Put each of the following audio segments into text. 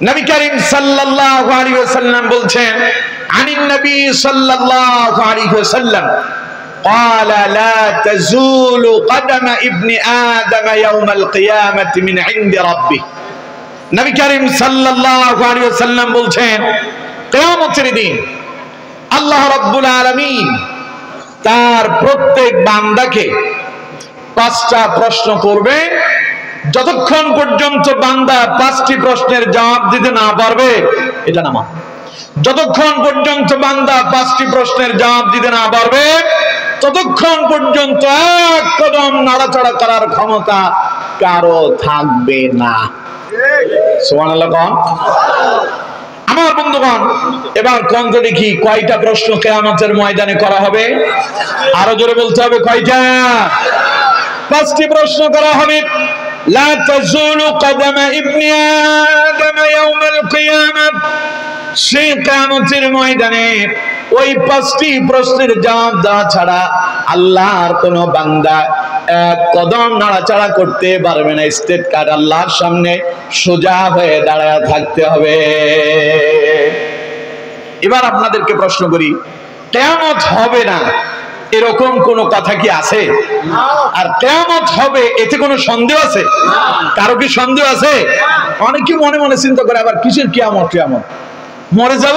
নবী করিম সাল্লাল্লাহু আলাইহি ওয়াসাল্লাম বলছেন, আনিন নবী সাল্লাল্লাহু আলাইহি ওয়াসাল্লাম قال لا تزول قدم ابن آدم يوم القيامة من عند ربه। নবী করিম সাল্লাল্লাহু আলাইহি ওয়াসাল্লাম বলছেন, কিয়ামতের দিন আল্লাহ রাব্বুল আলামিন তার প্রত্যেক বান্দাকে পাঁচটা প্রশ্ন করবে। যতক্ষণ পর্যন্ত বান্দা পাঁচটি প্রশ্নের জবাব দিতে না পারবে, এটা নামা, যতক্ষণ পর্যন্ত বান্দা পাঁচটি প্রশ্নের জবাব দিতে না পারবে ততক্ষণ পর্যন্ত এক কদম নাড়াচাড়া করার ক্ষমতা কারো থাকবে না। সুবহানাল্লাহ কোন? আমার বন্ধুগণ, এবার কোন তো দেখি কয়টা প্রশ্ন কিয়ামতের ময়দানে করা হবে? আরো জোরে বলতে হবে, কয়টা? পাঁচটি প্রশ্ন করা হবে। লা তাজুলু কদমা ইবনি আদম ইয়াউমাল কিয়ামাহ। সেই কিয়ামতের ময়দানে ওই পাঁচটি প্রশ্নের জবাব দেওয়া ছাড়া আল্লাহর কোন বান্দা এক কদম নাড়াচাড়া করতে পারবে না। স্টেট কার্ড আল্লাহর সামনে সোজা হয়ে দাঁড়ায় থাকতে হবে। এবার আপনাদেরকে প্রশ্ন করি, কিয়ামত হবে না এরকম কোন কথা কি আছে? আর কিয়ামত হবে এতে কোনো সন্দেহ আছে? কারো কি সন্দেহ আছে? অনেকে মনে মনে চিন্তা করে, আবার কিসের কিয়ামত? কিয়ামত মরে যাব,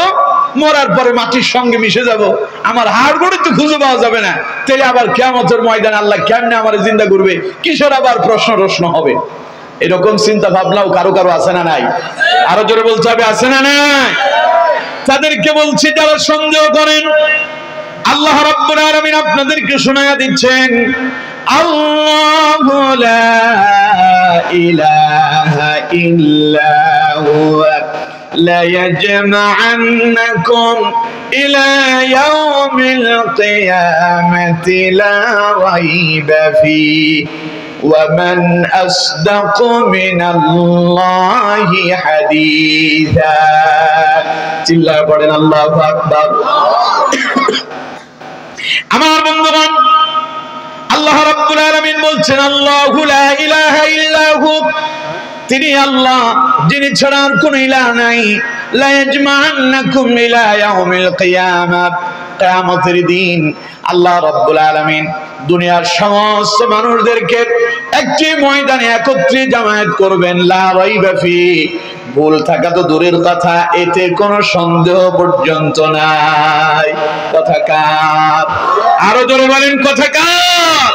মরার পরে মাটির সঙ্গে মিশে যাব, আমার হাড় গোড়ে তো খুঁজে পাওয়া যাবে না, তাহলে আবার কিয়ামতের ময়দানে আল্লাহ কেমনে আমার জিন্দা করবে? কিসের আবার প্রশ্ন হবে? এরকম চিন্তা ভাবনাও কারো কারো আছে না নাই? আরো জোরে বলতে হবে, আছে না নাই? তাদেরকে বলছি যারা সন্দেহ করেন, আল্লাহ রাব্বুল আলামিন আপনাদেরকে শোনায়া দিচ্ছেন, আল্লাহু লা ইলাহা ইল্লা হুয়া লা ইয়াজমা'আন্নাকুম ইলা ইয়াউমিল কিয়ামাতি লা রাইবা ফীহি ওয়া মান আসদাকু মিনাল্লাহি হাদীসা। চিল্লায়ে পড়েন আল্লাহু আকবার। আমার বন্ধুগণ, আল্লাহ রাব্বুল আলামিন বলছেন, আল্লাহু লা ইলাহা ইল্লা হু, তিনি আল্লাহ যিনি ছাড়া আর কোনো ইলাহ নাই। লা ইয়াজমা'আন্নাকুম ইলা ইয়াউমিল কিয়ামাহ, কিয়ামতের দিন আল্লাহ রাব্বুল আলামিন দুনিয়ার সমস্ত মানুষদেরকে একটি ময়দানে একত্রে জামায়াত করবেন। লা রাইবা ফি, ভুল থাকা তো দূরের কথা, এতে কোনো সন্দেহ পর্যন্ত নাই। কথা কার? আরো জোরে বলেন, কথা কার?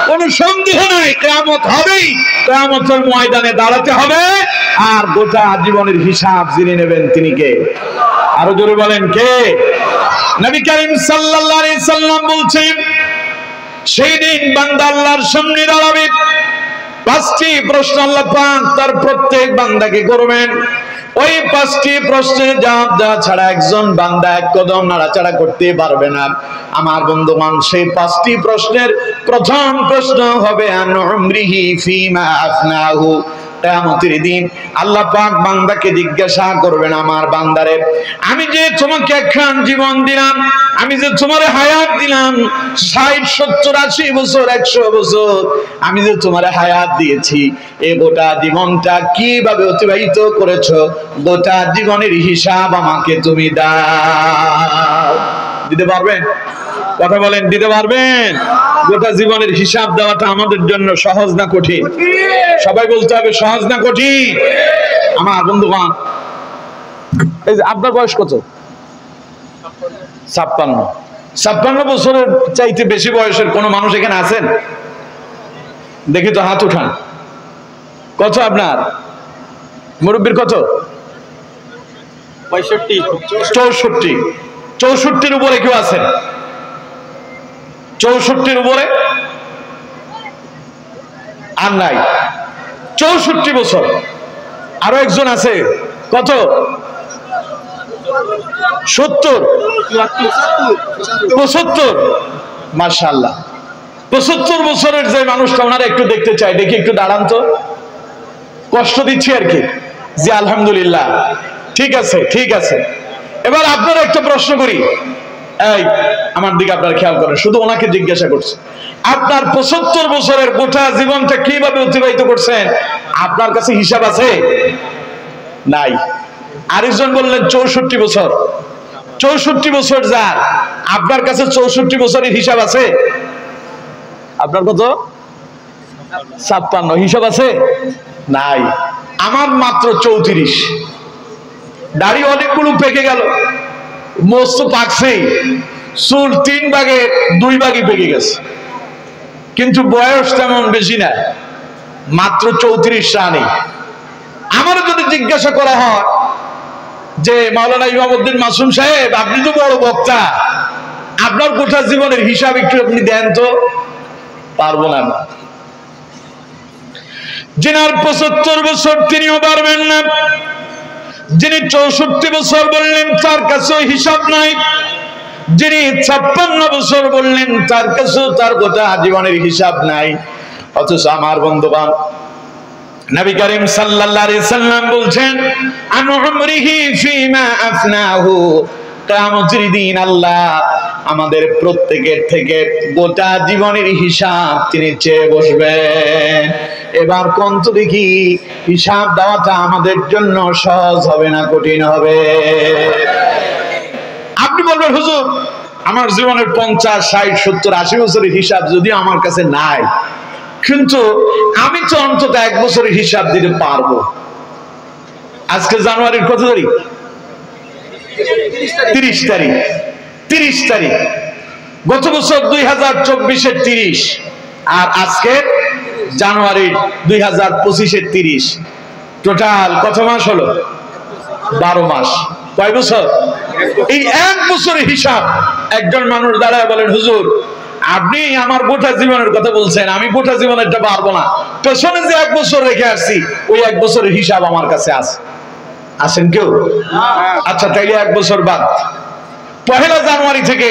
কোনো সন্দেহ নাই, কিয়ামত হবেই। কিয়ামতের ময়দানে দাঁড়াতে হবে, আর গোটা জীবনের হিসাব যিনি নেবেন তিনি কে? আরো জোরে বলেন, কে? নবী করিম সাল্লাল্লাহু আলাইহি সাল্লাম বলছেন, সেই দিন বান্দা আল্লাহর সামনে দাঁড়াবে, পাঁচটি প্রশ্ন আল্লাহ পাক তার প্রত্যেক বান্দাকে করবেন। ওই পাঁচটি প্রশ্নের জবাব দেওয়া ছাড়া একজন বান্দা এক কদম নাড়াচাড়া করতে পারবে না। আমার বন্ধুগণ, সেই পাঁচটি প্রশ্নের প্রথম প্রশ্ন হবে আন উমরিহি ফীমা আফনাহু। কিয়ামতের দিন আল্লাহ পাক বান্দাকে জিজ্ঞাসা করবেন, আমার বান্দারে, আমি যে তোমাকে একখান জীবন দিলাম, আমি যে তোমার হায়াত দিলাম 60, 70, 80 বছর, 100 বছর, আমি যে তোমার হায়াত দিয়েছি, এই গোটা জীবনটা কিভাবে অতিবাহিত করেছো, গোটা জীবনের হিসাব আমাকে তুমি দাও। দিতে পারবেন? কথা বলেন, দিতে পারবেন? গোটা জীবনের হিসাব দেওয়াটা আমাদের জন্য সহজ না কঠিন? সবাই বলতে হবে, সহজ না কঠিন? আমার বন্ধুগণ, এই যে আপনার বয়স কত? 56। 56 বছরের চাইতে বেশি বয়সের কোন মানুষ এখানে আছেন? দেখি তো, হাত উঠান। কত আপনার? মুরব্বির কত? 65, 64। 64-র উপরে কেউ আছেন? 64-র উপরে আর নাই। 64 বছর। আরো একজন আছে, কত? 70, 75। মাশাআল্লাহ। 75 বছরের যে মানুষটা, ওনারা একটু দেখতে চাই, দেখি একটু দাঁড়ান তো। কষ্ট দিচ্ছি আর কি? জি আলহামদুলিল্লাহ, ঠিক আছে, ঠিক আছে। এবার আপনারা একটা প্রশ্ন করি, এই আমার দিকে আপনারা খেয়াল করেন, শুধু ওনাকে জিজ্ঞাসা করছি, আপনার 75 বছরের গোটা জীবনটা কিভাবে অতিবাহিত করছেন আপনার কাছে হিসাব আছে? নাই। আরেকজন বললেন 64 বছর। 64 বছর যার, আপনার কাছে 64 বছরের হিসাব আছে? আপনার কত? 56। হিসাব আছে? নাই। আমার মাত্র 34। দাড়ি অনেকগুলো পেকে গেল, মস্ত পাকছে, চুল 3 ভাগে 2 ভাগই পেকে গেছে, কিন্তু বয়স তেমন বেশি না, মাত্র 34 রানি। আমার যদি জিজ্ঞাসা করা হয় যে মাওলানা ইমামউদ্দিন মাসুম সাহেব, আপনি তো বড় বক্তা, আপনার গোটা জীবনের হিসাব একটু আপনি দেন তো, পারবো না। যিনার 75 বছর তিনিও পারবেন না, যিনি 64 বছর বললেন তার কাছেও হিসাব নাই, যিনি 56 বছর বললেন তার কাছেও তার গোটা জীবনের হিসাব নাই। অথচ আমার বন্ধুগণ, নবী করিম সাল্লাল্লাহু আলাইহি সাল্লাম বলছেন, আন উমরিহি ফিমা আফনাহু, কিয়ামতের দিন আল্লাহ আমাদের প্রত্যেকের থেকে গোটা জীবনের হিসাব তিনি চেয়ে বসবেন। এবার কোন তো দেখি হিসাব দেওয়াটা আমাদের জন্য সহজ হবে না কঠিন হবে? আপনি বলবেন হুজুর আমার জীবনের 50, 60, 70, 80 বছরের হিসাব যদি আমার কাছে নাই, কিন্তু আমি তো অন্তত 1 বছরের হিসাব দিতে পারবো। আজকে জানুয়ারির কত তারিখ? 30 তারিখ। 30 তারিখ। গত বছর 2024-এর 30, আর আজকে জানুয়ারি 2025-এর 30, টোটাল কত মাস হলো? 12 মাস। কয় বছর? এই 1 বছরের হিসাব একজন মানুষ দাঁড়ায় বলেন, হুজুর আপনি আমার গোটা জীবনের কথা বলছেন, আমি গোটা জীবনেরটা পারবো না, পেছনে যে 1 বছর রেখে আসছি ওই 1 বছরের হিসাব আমার কাছে আছে। আছেন কেউ? আচ্ছা তাইলে 1 বছর বাদ, 1 জানুয়ারি থেকে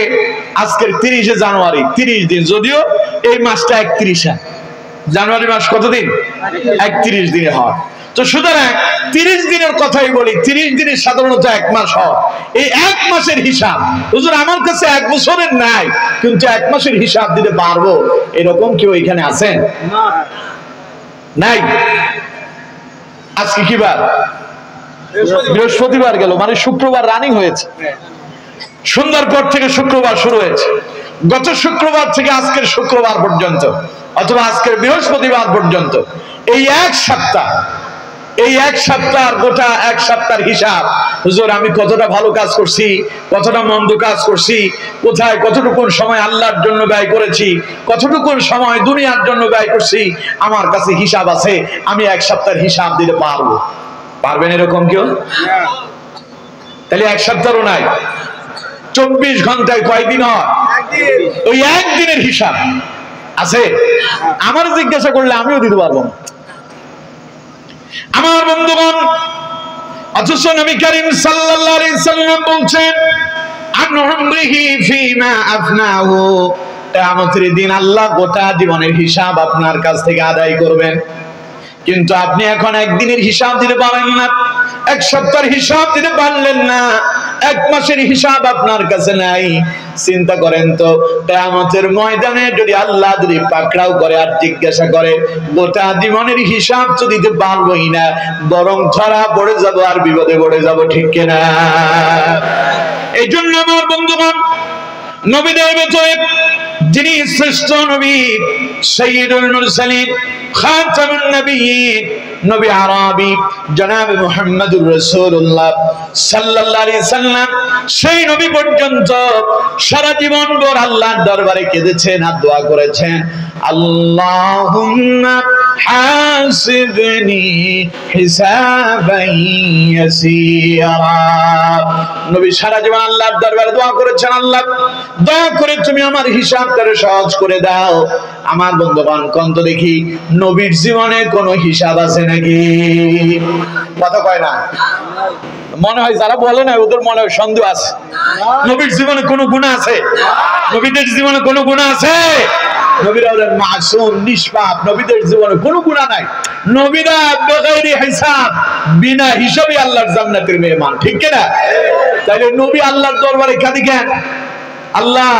আজকের 30 জানুয়ারি, 30 দিন, যদিও এই মাসটা 31 হয়, জানুয়ারি মাস কতদিন? 31 দিনে হয়। তো সুতরাং 30 দিনের কথাই বলি, 30 দিনের সাধারণত 1 মাস হয়। এই 1 মাসের হিসাব হুজুর আমার কাছে 1 বছরের নাই, কিন্তু 1 মাসের হিসাব দিতে পারবো, এরকম কেউ এখানে আছেন? নাই। আজকে কি বার? বৃহস্পতিবার গেল, মানে শুক্রবার রানিং হয়েছে। সন্ধ্যার পর থেকে শুক্রবার শুরু হয়েছে, গত শুক্রবার থেকে আজকের শুক্রবার পর্যন্ত, অথবা আজকের বৃহস্পতিবার পর্যন্ত, এই 1 সপ্তাহ, এই 1 সপ্তাহ, গোটা 1 সপ্তাহের হিসাব হুজুর আমি কতটা ভালো কাজ করছি, কতটা মন্দ কাজ করছি, কোথায় কতটুকু সময় আল্লাহর জন্য ব্যয় করেছি, কতটুকু সময় দুনিয়ার জন্য ব্যয় করছি, আমার কাছে হিসাব আছে। আমি 1 সপ্তাহের হিসাব দিতে পারবো? পারবেন এরকম কেউ? তাহলে 1 সপ্তাহও নাই। 24 ঘন্টায় কয়দিন হয়? ওই 1 দিনের হিসাব আছে? আমার জিজ্ঞাসা করলে আমিও দিতে পারবো না। আমার বন্ধুগণ, অথচ নবী করিম সাল্লাল্লাহু আলাইহি সাল্লাম বলছেন, আন উমরিহি ফিমা আফনাহু, কিয়ামতের দিন আল্লাহ গোটা জীবনের হিসাব আপনার কাছ থেকে আদায় করবেন। কিন্তু আপনি এখন 1 দিনের হিসাব দিতে পারেন না, 1 সপ্তাহের হিসাব দিতে পারলেন না, 1 মাসের হিসাব আপনার কাছে নাই। চিন্তা করেন তো, কিয়ামতের ময়দানে যদি আল্লাহ যদি পাকড়াও করে আর জিজ্ঞাসা করে, গোটা জীবনের হিসাব তো দিতে পারবোই না, বরং ধরা পড়ে যাব আর বিপদে পড়ে যাব, ঠিক কিনা? এই জন্য আমার বন্ধুগণ, নবীদের ভিতরে যিনি শ্রেষ্ঠ নবী, সাইয়্যিদুল মুরসালিন, খাতামুন নবিয়্যিন, নবী আরবি জনাব মুহাম্মদুর রাসূলুল্লাহ সাল্লাল্লাহু আলাইহি সাল্লাম, সেই নবী পর্যন্ত সারা জীবন ভর আল্লাহর দরবারে কেঁদেছেন আর দোয়া করেছেন, আল্লাহুম্মা হাসিবনি হিসাবান ইয়াসীরা। নবী সারা জীবন আল্লাহর দরবারে দোয়া করেছেন, আল্লাহ দয়া করে তুমি আমার হিসাবটারে সহজ করে দাও। আমার বন্ধুগণ, কোন তো দেখি নবীর জীবনে কোনো হিসাব আছে নাকি? কথা কয় না? মনে হয় যারা বলে না ওদের মনে হয় সন্দেহ আছে। নবীর জীবনে কোনো গুনাহ আছে? নবীদের জীবনে কোনো গুনাহ আছে? নবীরা হলেন মাসুম, নিষ্পাপ, নবীদের জীবনে কোনো গুনাহ নাই। নবীরা বেগাইরি হিসাব, বিনা হিসাবে আল্লাহর জান্নাতের মেহমান, ঠিক কিনা? তাইলে নবী আল্লাহর দরবারে কাঁদি কেন? আল্লাহ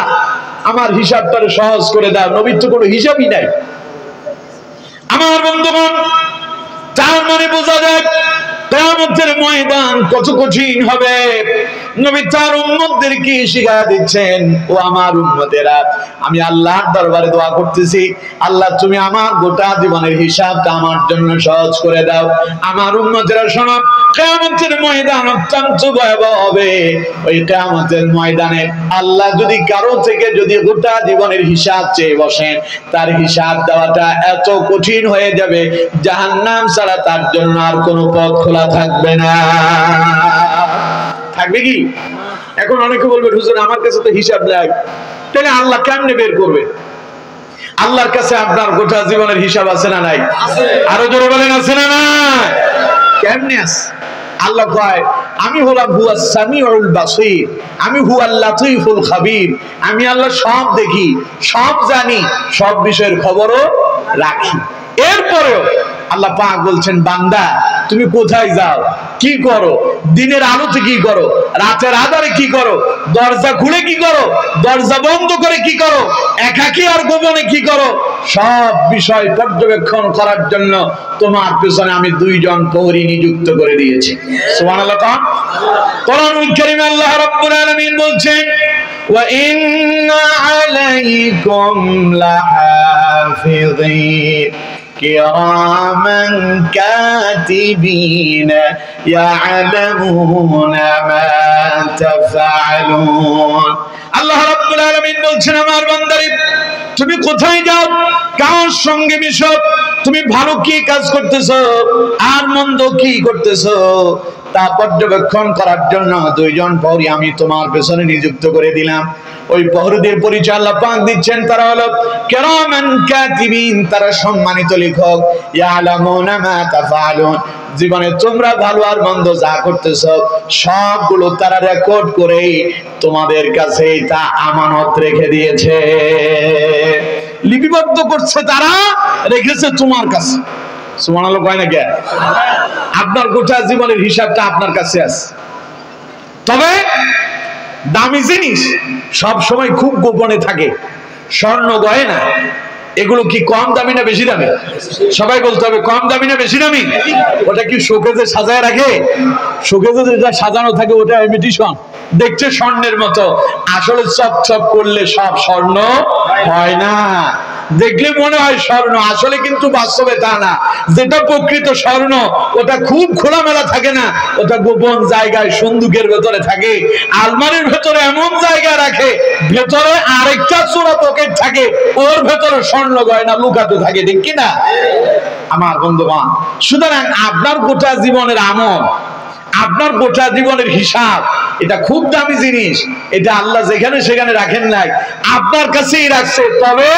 আমার হিসাবটা সহজ করে দাও। নবীর তো কোনো হিসাবই নাই। আমার বন্ধুগণ, তার মানে বোঝা যায় কিয়ামতের ময়দান কত কঠিন হবে। নবী তার উম্মতদেরকে শিক্ষা দিচ্ছেন, ও আমার উম্মতেরা, আমি আল্লাহর দরবারে দোয়া করতেছি, আল্লাহ তুমি আমার গোটা জীবনের হিসাবটা আমার জন্য সহজ করে দাও। আমার উম্মতেরা শোনো, কিয়ামতের ময়দান অত্যন্ত ভয়াবহ হবে। ওই কিয়ামতের ময়দানে আল্লাহ যদি কারো থেকে যদি গোটা জীবনের হিসাব চেয়ে বসেন, তার হিসাব দেওয়াটা এত কঠিন হয়ে যাবে, জাহান্নাম ছাড়া তার জন্য আর কোনো পথ খোলা থাকবে না। থাকবে কি? এখন অনেকে বলবে, হুজুর আমার কাছে তো হিসাব নাই, তাহলে আল্লাহ কেমনে বের করবে? আল্লাহর কাছে আপনার গোটা জীবনের হিসাব আছে না নাই? আরো জোরে বলেন, আছে না নাই? কেমনে আছে? আল্লাহ কয়, আমি হলাম হুয়াস সামিউল বাসীর, আমি হুয়াল লাতীফুল খাবীর। আমি আল্লাহ সব দেখি, সব জানি, সব বিষয়ের খবরও রাখি। এরপরেও আল্লাহ পাক বলছেন, বান্দা তুমি কোথায় যাও, কি করো, দিনের আলোতে কি করো, রাতের আধারে কি করো, দরজা খুলে কি করো, দরজা বন্ধ করে কি করো, একাকী আর গোপনে কি করো, সব বিষয় পর্যবেক্ষণ করার জন্য তোমার পেছনে আমি দুইজন প্রহরী নিযুক্ত করে দিয়েছি। সুবহানাল্লাহ। কোরআনুল কারীমে আল্লাহ রাব্বুল আলামিন বলছেন, ওয়া ইন্না আলাইকুম লাহাফিযিন কিরামান কাতিবিন ইয়ালামুনা মা তাফআলুন। আল্লাহ রাব্বুল আলামিন বলছেন, আমার বান্দারে তুমি কোথায় যাও, কার সঙ্গে মিশো, তুমি ভালো কি কাজ করতেছো আর মন্দ কি করতেছো, তা পর্যবেক্ষণ করার জন্য দুইজন প্রহরী আমি তোমার পেছনে নিযুক্ত করে দিলাম। ওই প্রহরীদের পরিচয় আল্লাহ পাক দিচ্ছেন, তারা হলো কিরামান কাতিবিন, তারা সম্মানিত লেখক, ইয়ালামুনা মা তাফআলুন, জীবনে তোমরা ভালো আর মন্দ যা করতেছো সবগুলো তারা রেকর্ড করে তোমাদের কাছে তা আমানত রেখে দিয়েছে, লিপিবদ্ধ করছে, তারা রেখেছে তোমার কাছে। সুবহানাল্লাহ কয় না কে? আপনার গোটা জীবনের হিসাবটা আপনার কাছে আছে। তবে দামি জিনিস সব সময় খুব গোপনে থাকে। স্বর্ণ গয়না এগুলো কি কম দামি না বেশি দামি? সবাই বলতে হবে, কম দামি না বেশি দামি? ওটা কি শোকেজে সাজায় রাখে? শোকেজে যেটা সাজানো থাকে ওটা ইমিটেশন, দেখছে স্বর্ণের মতো, আসলে চপ চপ করলে সব স্বর্ণ হয় না। দেখলে মনে হয় স্বর্ণ, আসলে কিন্তু বাস্তবে তা না। যেটা প্রকৃত স্বর্ণ ওটা খুব খোলামেলা থাকে না, ওটা গোপন জায়গায় সন্দুকের ভেতরে থাকে, আলমারির ভেতরে এমন জায়গায় রাখে, ভেতরে আরেকটা চোরা পকেট থাকে, ওর ভেতরে স্বর্ণ গয়না লুকাতে থাকে, ঠিক কিনা? আমার বন্ধুগণ, সুতরাং আপনার গোটা জীবনের আমল, আপনার গোটা জীবনের হিসাব, এটা খুব দামি জিনিস। এটা আল্লাহ যেখানে সেখানে রাখেন নাই, আপনার কাছেই রাখছে, তবে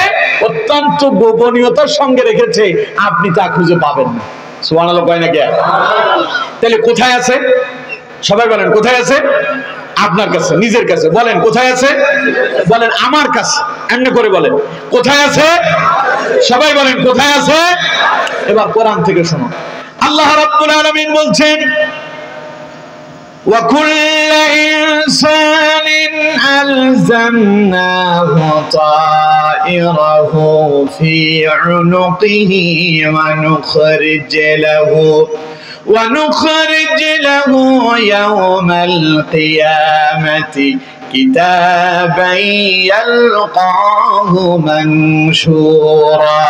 অত্যন্ত গোপনীয়তার সঙ্গে রেখেছে, আপনি তা খুঁজে পাবেন না। সুবহানাল্লাহ কয় না কে? তাহলে কোথায় আছে? সবাই বলেন কোথায় আছে? আপনার কাছে, নিজের কাছে। বলেন কোথায় আছে? বলেন আমার কাছে। এমনি করে বলেন কোথায় আছে? সবাই বলেন কোথায় আছে? এবার কোরআন থেকে শুনো। আল্লাহ রাব্বুল আলামিন বলছেন, وَكُلَّ إِنسَانٍ أَلْزَمْنَاهُ طَائِرَهُ فِي عُنُقِهِ وَنُخْرِجْ لَهُ يَوْمَ الْقِيَامَةِ كِتَابًا يَلْقَاهُ مَنشُورًا।